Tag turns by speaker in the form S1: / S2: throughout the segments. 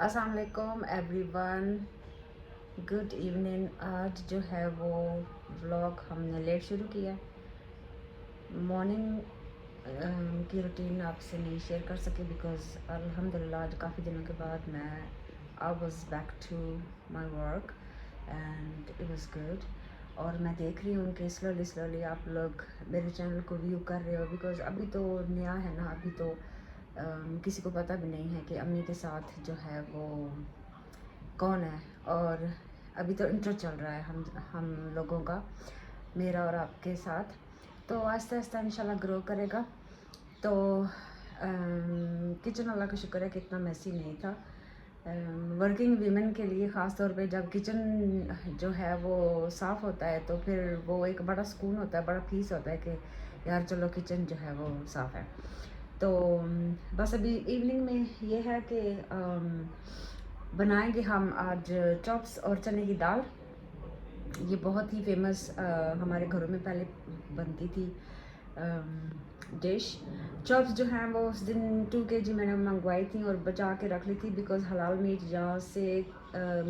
S1: अस्सलाम वालेकुम everyone, good evening. आज जो है वो व्लॉग हमने लेट शुरू किया। मॉर्निंग की रूटीन आपसे नहीं शेयर कर सके बिकॉज़ अल्हम्दुलिल्लाह आज काफ़ी दिनों के बाद मैं I was back to my work and it was good. और मैं देख रही हूँ कि स्लोली स्लोली आप लोग मेरे चैनल को व्यू कर रहे हो बिकॉज़ अभी तो नया है ना, अभी तो किसी को पता भी नहीं है कि अम्मी के साथ जो है वो कौन है। और अभी तो इंट्रो चल रहा है हम लोगों का, मेरा और आपके साथ। तो आहिस्ता आहिस्ता इंशाल्लाह ग्रो करेगा। तो किचन अल्लाह का शुक्र है कि इतना मैसी नहीं था। वर्किंग वीमेन के लिए ख़ास तौर पे जब किचन जो है वो साफ़ होता है तो फिर वो एक बड़ा सुकून होता है, बड़ा पीस होता है कि यार चलो किचन जो है वो साफ़ है। तो बस अभी इवनिंग में ये है कि बनाएंगे हम आज चॉप्स और चने की दाल। ये बहुत ही फेमस हमारे घरों में पहले बनती थी डिश। चॉप्स जो हैं वो उस दिन 2 kg मैंने मंगवाई थी और बचा के रख ली थी बिकॉज़ हलाल मीट यहाँ से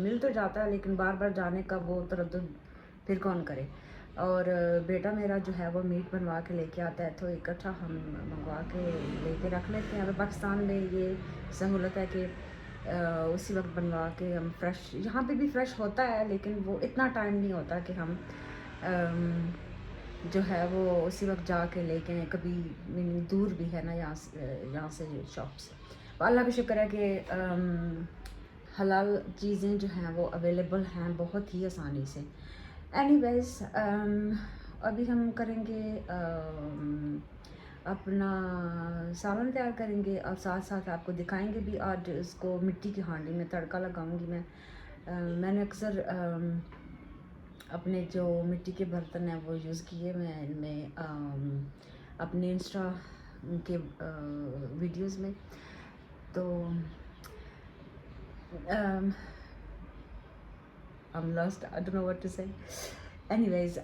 S1: मिल तो जाता है लेकिन बार बार जाने का वो तरद्दुद फिर कौन करे। और बेटा मेरा जो है वो मीट बनवा के लेके आता है तो इकट्ठा हम मंगवा के लेके रख लेते हैं। अगर पाकिस्तान में ये सहूलत है कि उसी वक्त बनवा के हम फ्रेश, यहाँ पे भी फ्रेश होता है लेकिन वो इतना टाइम नहीं होता कि हम अम, जो है वो उसी वक्त जाके लेके आए। कभी मीनिंग दूर भी है ना यहाँ से शॉप्स। तो अल्लाह का शुक्र है कि हलाल चीज़ें जो हैं वो अवेलेबल हैं बहुत ही आसानी से। एनीवेज अभी हम करेंगे अपना सालन तैयार करेंगे और साथ साथ आपको दिखाएंगे भी। आज इसको मिट्टी की हांडी में तड़का लगाऊंगी मैं। मैंने अक्सर अपने जो मिट्टी के बर्तन हैं वो यूज़ किए। मैं इनमें अपने इंस्टा के वीडियोस में तो I'm lost, I don't know what to say. Anyways,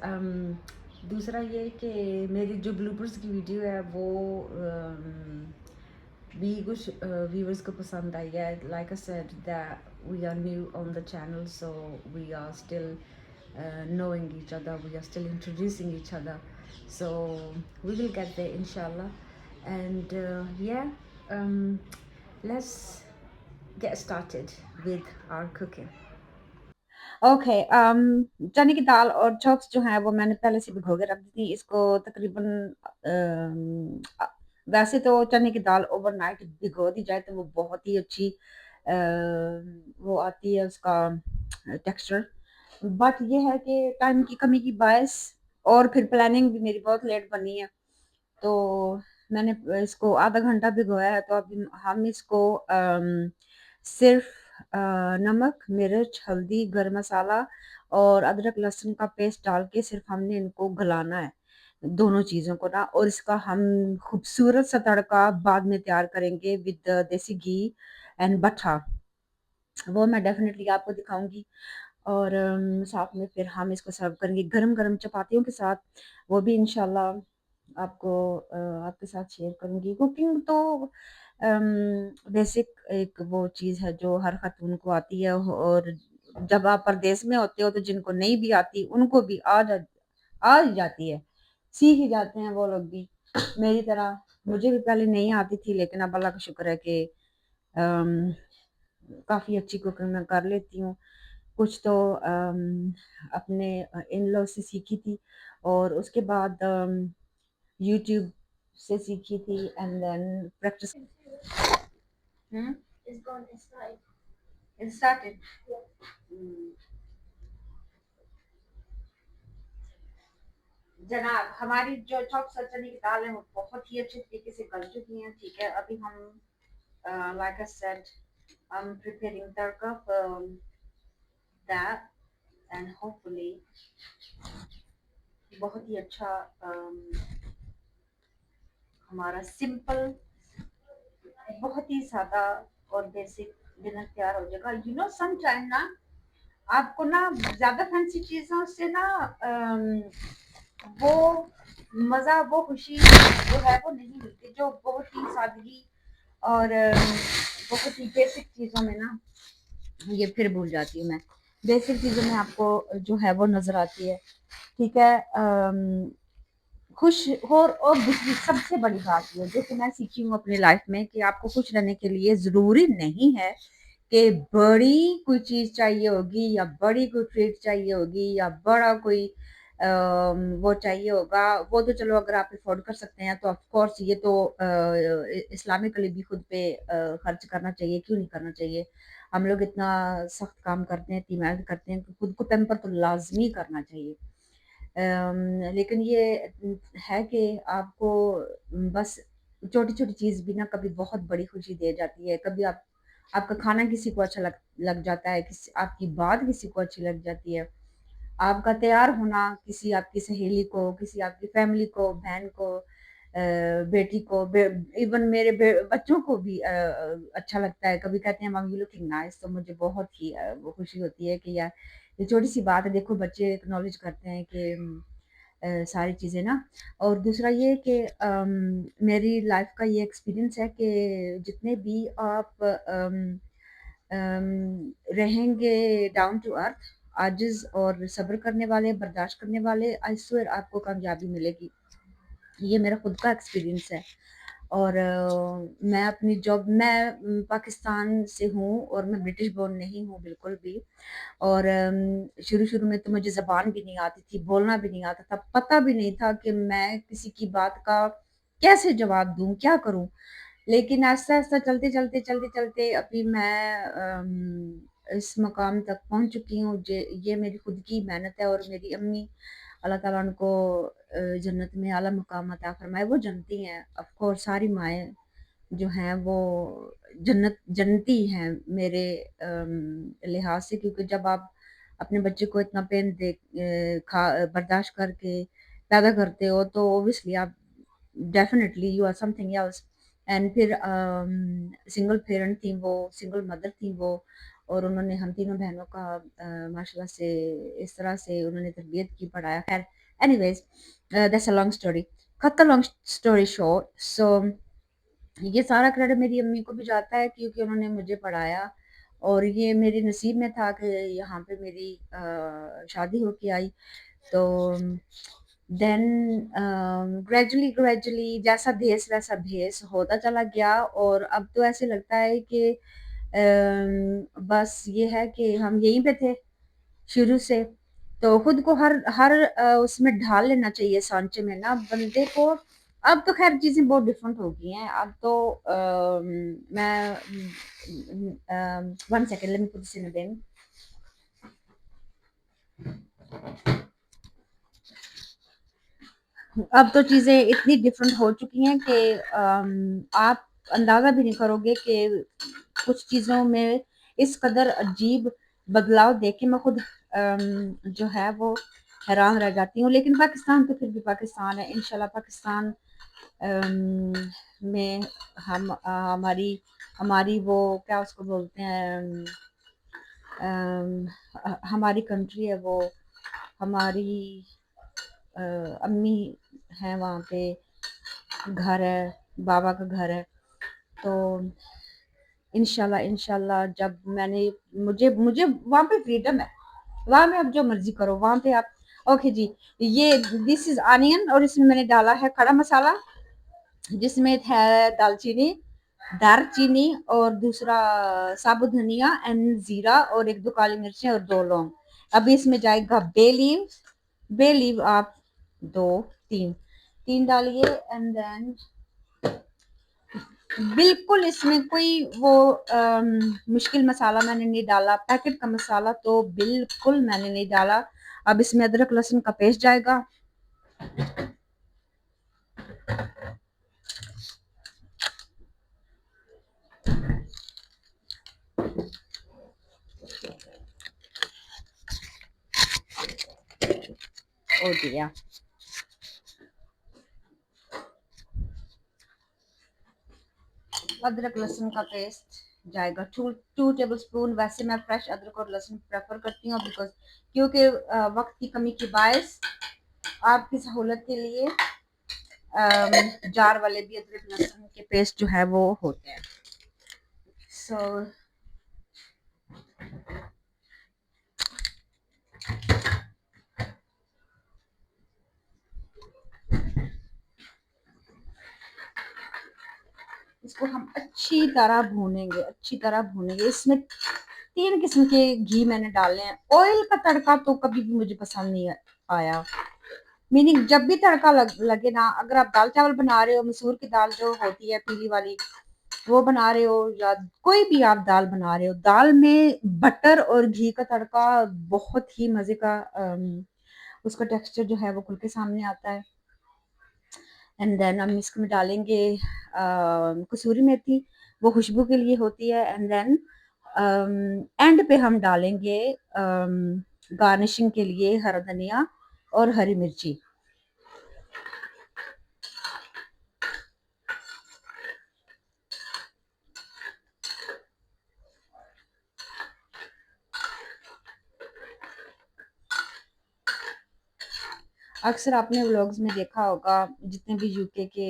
S1: दूसरा ये कि मेरी जो ब्लूपर्स की वीडियो है वो भी कुछ व्यूवर्स को पसंद आई है। Like I said that we are new on the channel, so we are still knowing each other, we are still introducing each other, so we will get there inshallah. And yeah, um, let's get started with our cooking. Okay, चने की दाल और chops जो हैं वो मैंने पहले से भिगो के रख दी थी। इसको तकरीबन वैसे तो चने की दाल ओवरनाइट भिगो दी जाए तो वो बहुत ही अच्छी वो आती है उसका टेक्सचर। बट ये है कि टाइम की कमी की बायस और फिर प्लानिंग भी मेरी बहुत लेट बनी है तो मैंने इसको आधा घंटा भिगोया है। तो अभी हम इसको सिर्फ नमक, मिर्च, हल्दी, गरम मसाला और अदरक लहसुन का पेस्ट डाल के सिर्फ हमने इनको गलाना है, दोनों चीज़ों को ना। और इसका हम खूबसूरत सा तड़का बाद में तैयार करेंगे विद देसी घी एंड बटर। वो मैं डेफिनेटली आपको दिखाऊंगी। और साथ में फिर हम इसको सर्व करेंगे गरम-गरम चपातियों के साथ। वो भी इंशाल्लाह आपको आपके साथ शेयर करूँगी। कुकिंग तो बेसिक एक वो चीज़ है जो हर ख़ातून को आती है और जब आप परदेस में होते हो तो जिनको नहीं भी आती उनको भी आ ही जाती है, सीख ही जाते हैं वो लोग भी। मेरी तरह मुझे भी पहले नहीं आती थी लेकिन अब अल्लाह का शुक्र है कि अम, काफ़ी अच्छी कुकिंग मैं कर लेती हूँ। कुछ तो अपने इन-लॉ से सीखी थी और उसके बाद यूट्यूब से सीखी थी and then practice. Hmm? It started. हुँ, जनाब हमारी जो चॉप्स और चने की दाल है वो बहुत ही अच्छे तरीके से गल चुकी हैं, ठीक है? अभी हम like I said I am preparing tadka for that and hopefully बहुत ही अच्छा हमारा सिंपल, बहुत ही सादा और बेसिक डिनर तैयार हो जाएगा। यू नो सम टाइम ना आपको ना ज़्यादा फैंसी चीज़ों से ना वो मज़ा, वो खुशी जो है वो नहीं मिलती, जो बहुत ही सादगी और बहुत ही बेसिक चीज़ों में ना
S2: ये फिर भूल जाती हूँ मैं। बेसिक चीज़ों में आपको जो है वो नज़र आती है, ठीक है? खुश हो। और दूसरी सबसे बड़ी बात ये जो कि मैं सीखी हूँ अपनी लाइफ में कि आपको खुश रहने के लिए ज़रूरी नहीं है कि बड़ी कोई चीज़ चाहिए होगी या बड़ी कोई ट्रीट चाहिए होगी या बड़ा कोई वो चाहिए होगा। वो तो चलो अगर आप अफ़ोर्ड कर सकते हैं तो ऑफ़ कोर्स ये तो इस्लामिकली भी खुद पे खर्च करना चाहिए, क्यों नहीं करना चाहिए? हम लोग इतना सख्त काम करते हैं, इतनी मेहनत करते हैं, तो खुद को पैम्पर तो लाज़मी करना चाहिए। लेकिन ये है कि आपको बस छोटी-छोटी चीज़ भी ना कभी बहुत बड़ी खुशी दे जाती है। कभी आपका खाना किसी को अच्छा लग लग जाता है, किसी आपकी बात किसी को अच्छी लग जाती है। आपका तैयार होना किसी आपकी सहेली को, किसी आपकी फैमिली को, बहन को, बेटी को, इवन मेरे बच्चों को भी अच्छा लगता है। कभी कहते हैं मम्मी यू लुकिंग नाइस, तो मुझे बहुत ही वो खुशी होती है कि यार ये छोटी-सी बात है। देखो बच्चे एक्नॉलेज करते हैं कि सारी चीज़ें ना। और दूसरा ये कि मेरी लाइफ का ये एक्सपीरियंस है कि जितने भी आप रहेंगे डाउन टू अर्थ, आजिज़ और सब्र करने वाले, बर्दाश्त करने वाले, आई स्वेयर आपको कामयाबी मिलेगी। ये मेरा खुद का एक्सपीरियंस है। और मैं अपनी जॉब मैं पाकिस्तान से हूँ और मैं ब्रिटिश बोर्न नहीं हूँ बिल्कुल भी। और शुरू-शुरू में तो मुझे ज़बान भी नहीं आती थी, बोलना भी नहीं आता था, पता भी नहीं था कि मैं किसी की बात का कैसे जवाब दूँ, क्या करूँ? लेकिन आहिस्ता-आहिस्ता चलते-चलते अभी मैं इस मकाम तक पहुँच चुकी हूँ। ये मेरी खुद की मेहनत है और मेरी अम्मी अल्लाह ताला उनको जन्नत में आला मुकाम अता फ़रमाए। वो जानती हैं, ऑफ़ कोर्स सारी माएँ जो हैं वो जन्नती हैं मेरे लिहाज़ से, क्योंकि जब आप अपने बच्चे को इतना पेन बर्दाश्त करके पैदा करते हो तो ऑब्वियसली आप definitely you are something else. And फिर सिंगल पेरेंट थी वो, सिंगल मदर थी वो। और उन्होंने हम तीनों बहनों का माशाल्लाह से इस तरह से उन्होंने तरबियत की, पढ़ाया। ख़ैर anyways that's a long story. Cut the long story short, so ये सारा क्रेडिट मेरी अम्मी को भी जाता है क्योंकि उन्होंने मुझे पढ़ाया। और ये मेरे नसीब में था कि यहाँ पे मेरी शादी होके आई। तो देन ग्रेजुअली जैसा देश वैसा भेस होता चला गया। और अब तो ऐसे लगता है कि बस ये है कि हम यहीं पे थे शुरू से। तो खुद को हर हर उसमें ढाल लेना चाहिए सांचे में ना बंदे को। अब तो खैर चीज़ें बहुत डिफरेंट हो गई हैं। अब तो मैं 1 second let me put this in a bin. अब तो चीज़ें इतनी डिफरेंट हो चुकी हैं कि आप अंदाज़ा भी नहीं करोगे कि कुछ चीज़ों में इस कदर अजीब बदलाव देख के मैं खुद जो है वो हैरान रह जाती हूँ। लेकिन पाकिस्तान तो फिर भी पाकिस्तान है। इंशाल्लाह पाकिस्तान में हमारी हमारी वो क्या उसको बोलते हैं, हमारी कंट्री है वो, हमारी अ, अम्मी हैं वहाँ पे, घर है, बाबा का घर है। तो इंशाल्लाह इंशाल्लाह जब मैंने मुझे मुझे वहाँ पे फ्रीडम है। वहाँ में आप जो मर्ज़ी करो, वहाँ पे आप ओके जी। ये दिस इज़ अनियन और इसमें मैंने डाला है खड़ा मसाला, जिसमें है दालचीनी और दूसरा साबुत धनिया एंड ज़ीरा और 1-2 काली मिर्चें और 2 लौंग। अभी इसमें जाएगा बे लीव आप 2-3 3 डालिए। एंड देन बिल्कुल इसमें कोई वो मुश्किल मसाला मैंने नहीं डाला, पैकेट का मसाला तो बिल्कुल मैंने नहीं डाला। अब इसमें अदरक लहसुन का पेस्ट जाएगा। ओ दिया अदरक लहसुन का पेस्ट जाएगा 2 टेबलस्पून। वैसे मैं फ्रेश अदरक और लहसुन प्रेफर करती हूँ बिकॉज क्योंकि वक्त की कमी की बायस आपकी सहूलत के लिए जार वाले भी अदरक लहसुन के पेस्ट जो है वो होते हैं। सो अच्छी तरह भूनेंगे, अच्छी तरह भूनेंगे। इसमें 3 किस्म के घी मैंने डाले हैं। ऑयल का तड़का तो कभी भी मुझे पसंद नहीं आया। मीनिंग जब भी तड़का लगे ना, अगर आप दाल चावल बना रहे हो, मसूर की दाल जो होती है पीली वाली, वो बना रहे हो, या कोई भी आप दाल बना रहे हो, दाल में बटर और घी का तड़का बहुत ही मजे का उसका टेक्सचर जो है वो खुल के सामने आता है। एंड देन हम इसमें डालेंगे कसूरी मेथी, वो खुशबू के लिए होती है। एंड देन एंड पे हम डालेंगे गार्निशिंग के लिए हरा धनिया और हरी मिर्ची। अक्सर आपने व्लॉग्स में देखा होगा, जितने भी यूके के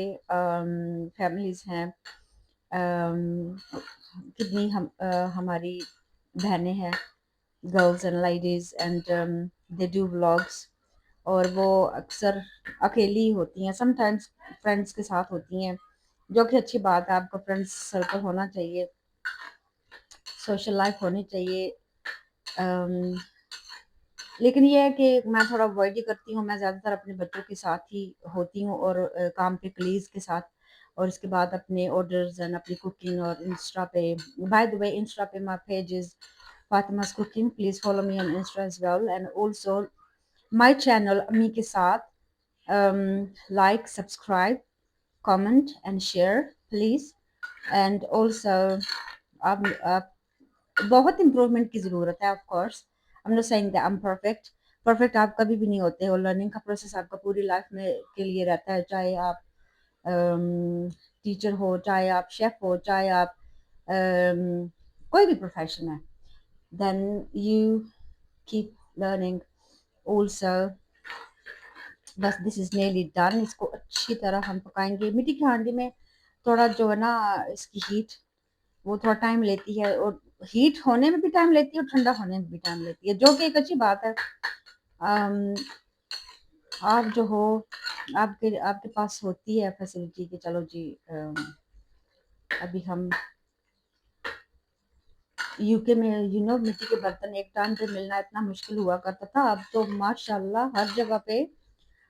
S2: फैमिलीज हैं, कितनी हमारी बहनें हैं, girls and ladies, and they do vlogs, और वो अक्सर अकेली ही होती हैं, समटाइम्स फ्रेंड्स के साथ होती हैं, जो कि अच्छी बात है। आपका फ्रेंड्स सर्कल होना चाहिए, सोशल लाइफ होनी चाहिए। लेकिन ये है कि मैं थोड़ा अवॉइड ही करती हूँ। मैं ज़्यादातर अपने बच्चों के साथ ही होती हूँ, और काम पे कलीग्स के साथ, और इसके बाद अपने ऑर्डर्स एंड अपनी कुकिंग। और इंस्टा पे, बाय द वे, इंस्टा पे my page is Fatima's cooking, please follow me on Insta as well, and also my channel अम्मी के साथ, like, subscribe, comment and share please। and also आप बहुत improvement की ज़रूरत है, of course. I am not saying that I am perfect. Perfect आप कभी भी नहीं होते हो। लर्निंग का प्रोसेस आपका पूरी लाइफ में के लिए रहता है, चाहे आप टीचर हो, चाहे आप शेफ हो, चाहे आप कोई भी प्रोफेशन है, then you keep learning also. बस दिस इज नियरली डन। इसको अच्छी तरह हम पकाएंगे। मिट्टी की हांडी में थोड़ा जो है ना, इसकी हीट वो थोड़ा टाइम लेती है, और हीट होने में भी टाइम लेती है और ठंडा होने में भी टाइम लेती है, जो कि एक अच्छी बात है। अम, आप जो हो, आपके आपके पास होती है फैसिलिटी कि चलो जी, अभी हम यूके में मिट्टी के बर्तन एक टाइम पे मिलना इतना मुश्किल हुआ करता था। अब तो माशाल्लाह हर जगह पे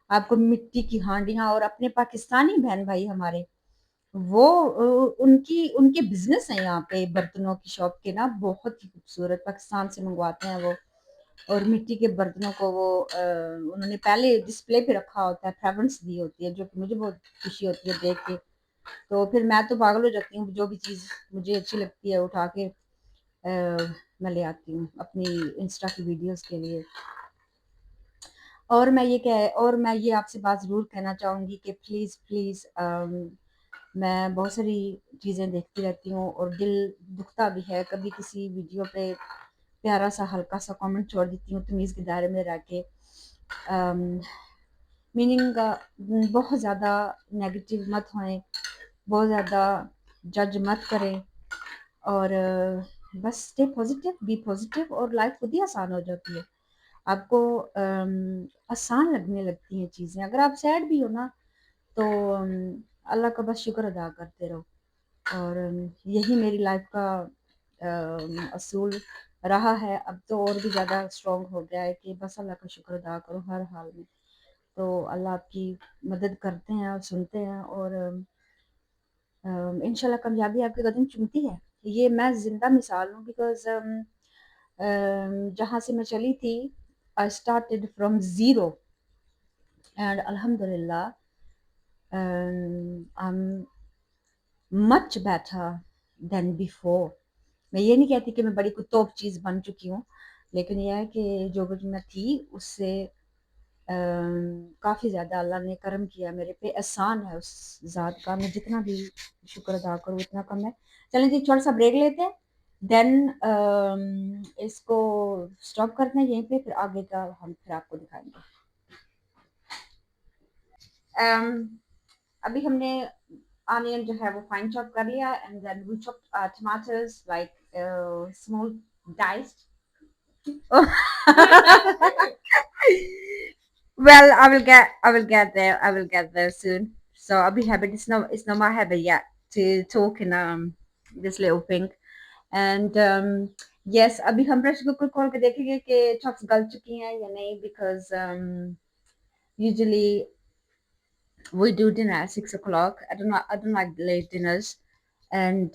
S2: आपको मिट्टी की हांडियां। और अपने पाकिस्तानी बहन भाई हमारे, वो उनकी उनके बिजनेस है यहाँ पे बर्तनों की शॉप के ना, बहुत ही खूबसूरत, पाकिस्तान से मंगवाते हैं वो। और मिट्टी के बर्तनों को वो उन्होंने पहले डिस्प्ले पे रखा होता है, प्रेफरेंस दी होती है, जो कि मुझे बहुत खुशी होती है देख के। तो फिर मैं तो पागल हो जाती हूँ, जो भी चीज़ मुझे अच्छी लगती है उठा के मैं ले आती हूँ अपनी इंस्टा की वीडियोस के लिए। और मैं ये आपसे बात ज़रूर कहना चाहूँगी कि प्लीज़ प्लीज़, मैं बहुत सारी चीज़ें देखती रहती हूँ, और दिल दुखता भी है कभी किसी वीडियो पे प्यारा सा हल्का सा कमेंट छोड़ देती हूँ तमीज़ के दायरे में रह के। मीनिंग बहुत ज़्यादा नेगेटिव मत होएं, बहुत ज़्यादा जज मत करें, और बस स्टे पॉजिटिव, बी पॉजिटिव, और लाइफ खुद ही आसान हो जाती है। आपको आसान लगने लगती हैं चीज़ें। अगर आप सैड भी हो ना, तो अल्लाह का बस शुक्र अदा करते रहो। और यही मेरी लाइफ का असूल रहा है। अब तो और भी ज़्यादा स्ट्रॉन्ग हो गया है कि बस अल्लाह का शुक्र अदा करो हर हाल में। तो अल्लाह आपकी मदद करते हैं और सुनते हैं, और इंशाल्लाह कामयाबी आपके कदम चूमती है। ये मैं ज़िंदा मिसाल हूँ, बिकॉज़ जहाँ से मैं चली थी, I started from zero, and अल्हम्दुलिल्लाह I am much better than before. मैं ये नहीं कहती कि मैं बड़ी कोई तोप चीज़ बन चुकी हूँ, लेकिन ये है कि जो कुछ मैं थी उससे काफ़ी ज़्यादा अल्लाह ने करम किया मेरे पे। एहसान है उस ज़ात का, मैं जितना भी शुक्र अदा करूँ उतना कम है। चलें जी, छोटा सा ब्रेक लेते हैं, देन इसको स्टॉप करते हैं यहीं पे, फिर आगे का हम फिर आपको दिखाएंगे। अभी हमने ऑनियन जो है वो फाइन चॉप कर लिया, एंड देन वी चॉप टमाटर्स like small diced. Well, I will get there. I will get there soon. So I'll be happy. It's not my habit yet to talk in this little pink. And yes, अभी हम pressure cooker खोल के देखेंगे कि chops गल चुकी हैं या नहीं, because usually we do dinner at 6 o'clock. I don't like late dinners. And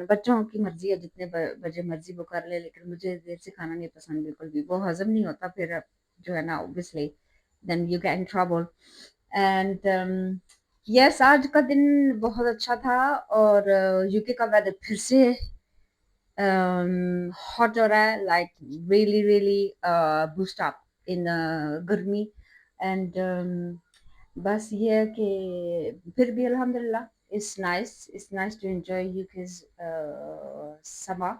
S2: बच्चों की मर्जी है, जितने बजे मर्जी वो कर ले, लेकिन मुझे देर से खाना नहीं पसंद बिल्कुल भी, वो हजम नहीं होता फिर जो है ना, obviously then you get in trouble. And yes, आज का दिन बहुत अच्छा था, और यूके का वेदर फिर से हॉट हो रहा है, like really really boost up in गर्मी. And बस ये है कि फिर भी अल्हम्दुलिल्लाह, it's nice to enjoy UK's summer.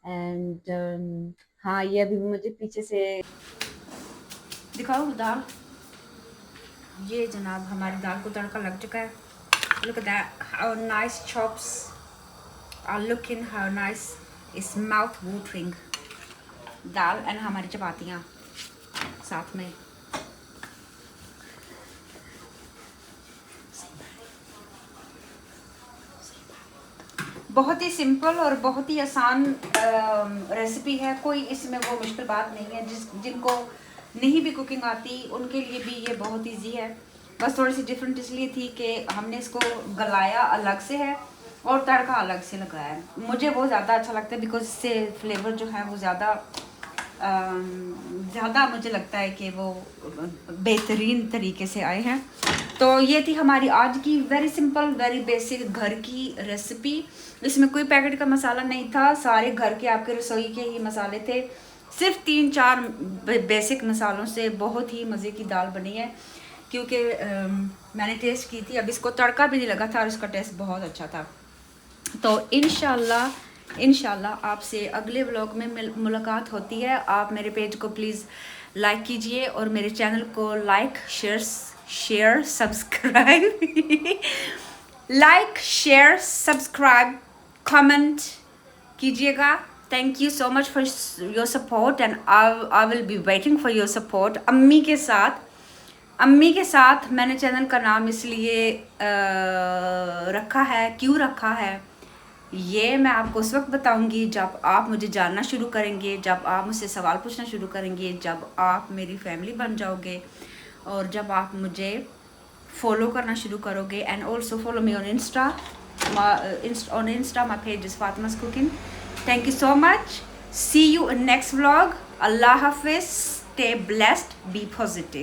S2: And हाँ, ये अभी मुझे पीछे से दिखाओ दाल। ये जनाब हमारी दाल को तड़का लग चुका है। Look at that, how nice chops are looking, how nice, it's mouth watering dal. And हमारी चपातियाँ साथ में। बहुत ही सिंपल और बहुत ही आसान रेसिपी है, कोई इसमें वो मुश्किल बात नहीं है। जिनको नहीं भी कुकिंग आती उनके लिए भी ये बहुत इजी है। बस थोड़ी सी डिफरेंट इसलिए थी कि हमने इसको गलाया अलग से है और तड़का अलग से लगाया है। मुझे वो ज़्यादा अच्छा लगता है, बिकॉज इससे फ्लेवर जो है वो ज़्यादा मुझे लगता है कि वो बेहतरीन तरीके से आए हैं। तो ये थी हमारी आज की वेरी सिंपल वेरी बेसिक घर की रेसिपी। इसमें कोई पैकेट का मसाला नहीं था, सारे घर के आपके रसोई के ही मसाले थे। सिर्फ 3-4 बेसिक मसालों से बहुत ही मज़े की दाल बनी है, क्योंकि मैंने टेस्ट की थी, अब इसको तड़का भी नहीं लगा था और इसका टेस्ट बहुत अच्छा था। तो इंशाल्लाह आपसे अगले व्लॉग में मुलाकात होती है। आप मेरे पेज को प्लीज़ लाइक कीजिए और मेरे चैनल को like share subscribe like share subscribe comment कीजिएगा। Thank you so much for your support and I will be waiting for your support. अम्मी के साथ मैंने चैनल का नाम इसलिए रखा है, क्यों रखा है ये मैं आपको उस वक्त बताऊंगी जब आप मुझे जानना शुरू करेंगे, जब आप मुझसे सवाल पूछना शुरू करेंगे, जब आप मेरी फैमिली बन जाओगे और जब आप मुझे फॉलो करना शुरू करोगे। And also follow me on Insta. My page is Fatima's cooking. Thank you so much. See you in next vlog. Allah Hafiz. Stay blessed. Be positive.